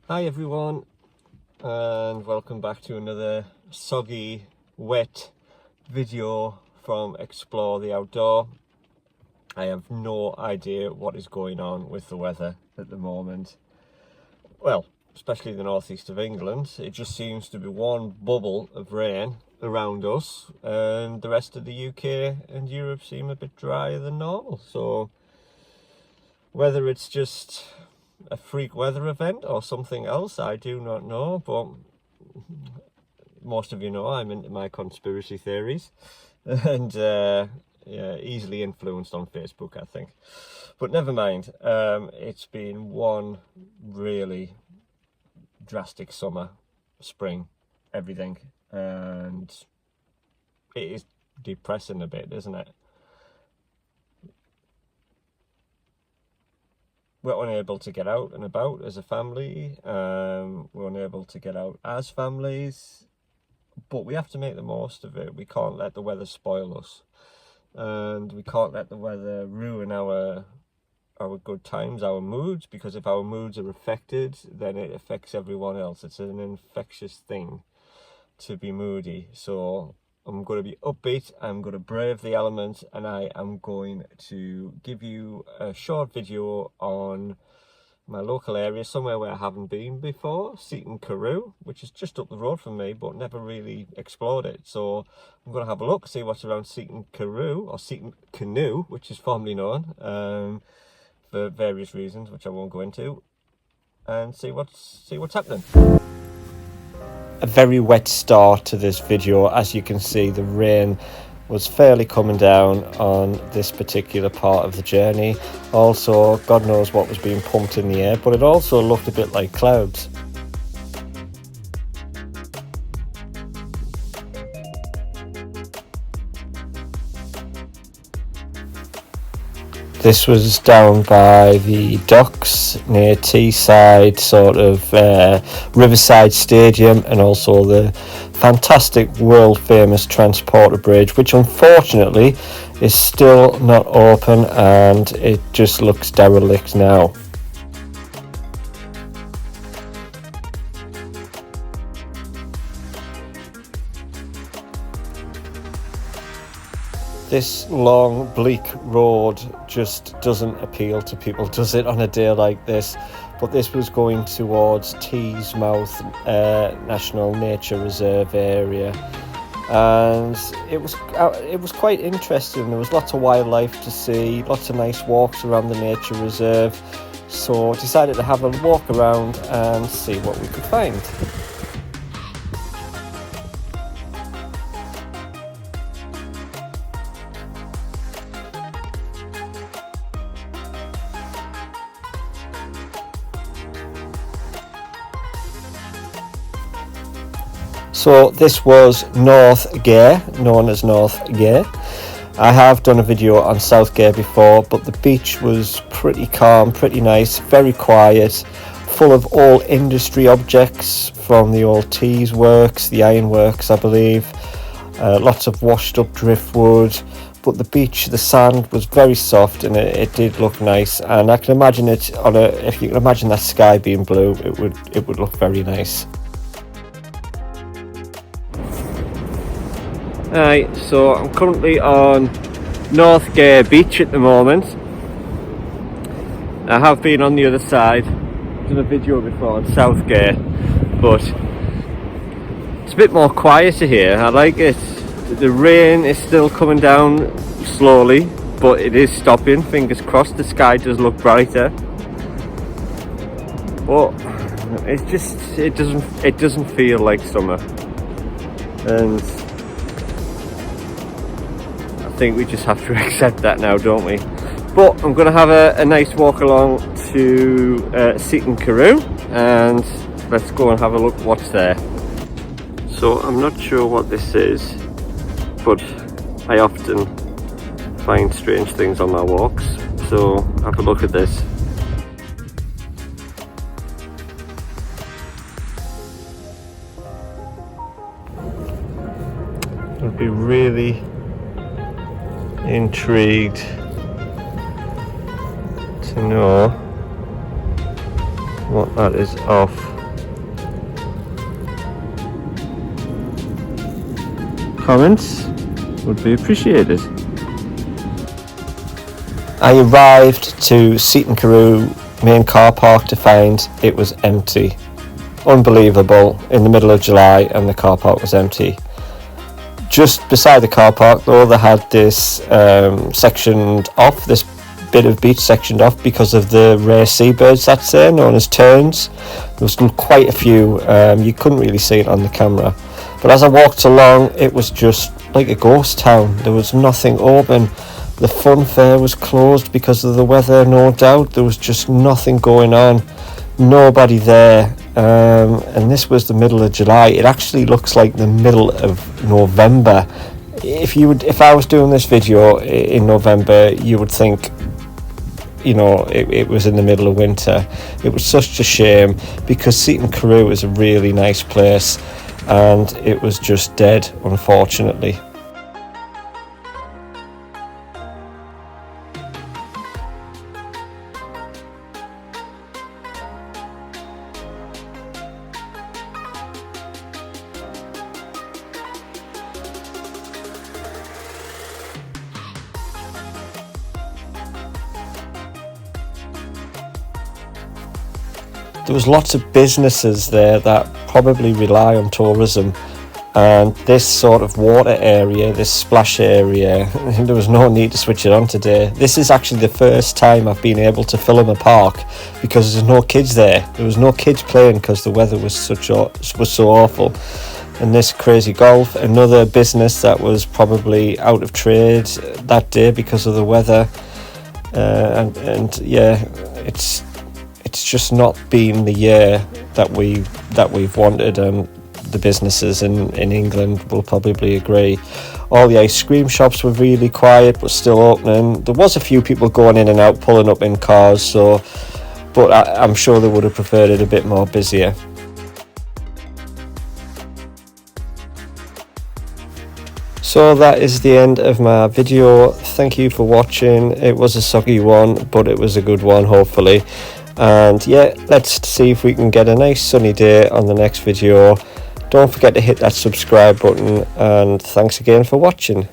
Hi everyone, and welcome back to another soggy, wet video from Explore the Outdoor. I have no idea what is going on with the weather at the moment. Well, especially the northeast of England, it just seems to be one bubble of rain around us, and the rest of the UK and Europe seem a bit drier than normal. So whether it's just a freak weather event or something else, I do not know, but most of you know I'm into my conspiracy theories and yeah, easily influenced on Facebook, I think. But never mind. It's been one really drastic summer, spring, everything, and it is depressing a bit, isn't it? We're unable to get out and about as a family. We're unable to get out as families, but we have to make the most of it. We can't let the weather spoil us, and we can't let the weather ruin our good times, our moods, because if our moods are affected, then it affects everyone else. It's an infectious thing to be moody. So I'm going to be upbeat, I'm going to brave the elements, and I am going to give you a short video on my local area, somewhere where I haven't been before, Seaton Carew, which is just up the road from me, but never really explored it. So I'm going to have a look, see what's around Seaton Carew, or Seaton Canoe, which is formerly known, for various reasons, which I won't go into, and see what's happening. A very wet start to this video. As you can see, the rain was fairly coming down on this particular part of the journey. Also, God knows what was being pumped in the air, but it also looked a bit like clouds. This was down by the docks near Teesside, sort of Riverside Stadium, and also the fantastic world famous Transporter Bridge, which unfortunately is still not open and it just looks derelict now. This long, bleak road just doesn't appeal to people, does it, on a day like this? But this was going towards Teesmouth National Nature Reserve area, and it was quite interesting. There was lots of wildlife to see, lots of nice walks around the nature reserve. So decided to have a walk around and see what we could find. So this was North Gare, known as North Gare. I have done a video on South Gare before, but the beach was pretty calm, pretty nice, very quiet, full of all industry objects from the old teas works, the ironworks, I believe. Lots of washed up driftwood, but the beach, the sand was very soft, and it did look nice. And I can imagine it if you can imagine that sky being blue, it would look very nice. Right, so I'm currently on North Gare Beach at the moment. I have been on the other side, done a video before on South Gare, but it's a bit more quieter here. I like it. The rain is still coming down slowly, but it is stopping. Fingers crossed, the sky does look brighter. But it doesn't feel like summer, and I think we just have to accept that now, don't we? But I'm going to have a nice walk along to Seaton Carew, and let's go and have a look what's there. So I'm not sure what this is, but I often find strange things on my walks, so have a look at this. I'd be really intrigued to know what that is off. comments would be appreciated. I arrived to Seaton Carew main car park to find it was empty. Unbelievable, in the middle of July and the car park was empty. Just beside the car park though, they had this sectioned off, this bit of beach sectioned off because of the rare seabirds that's there, known as terns. There was quite a few, you couldn't really see it on the camera. But as I walked along, it was just like a ghost town. There was nothing open. The fun fair was closed because of the weather, no doubt. There was just nothing going on. Nobody there. And this was the middle of July. It actually looks like the middle of November. If I was doing this video in November, you would think, you know, it was in the middle of winter. It was such a shame because Seaton Carew is a really nice place and it was just dead, unfortunately. There was lots of businesses there that probably rely on tourism, and this sort of water area, this splash area, there was no need to switch it on today. This is actually the first time I've been able to film a park because there's no kids there. There was no kids playing because the weather was so awful. And this Crazy Golf, another business that was probably out of trade that day because of the weather, and yeah, it's just not been the year that we've wanted, and the businesses in England will probably agree. All the ice cream shops were really quiet but still opening. There was a few people going in and out, pulling up in cars, but I'm sure they would have preferred it a bit more busier. So that is the end of my video. Thank you for watching. It was a soggy one, but it was a good one, hopefully. And yeah, let's see if we can get a nice sunny day on the next video. Don't forget to hit that subscribe button, and thanks again for watching.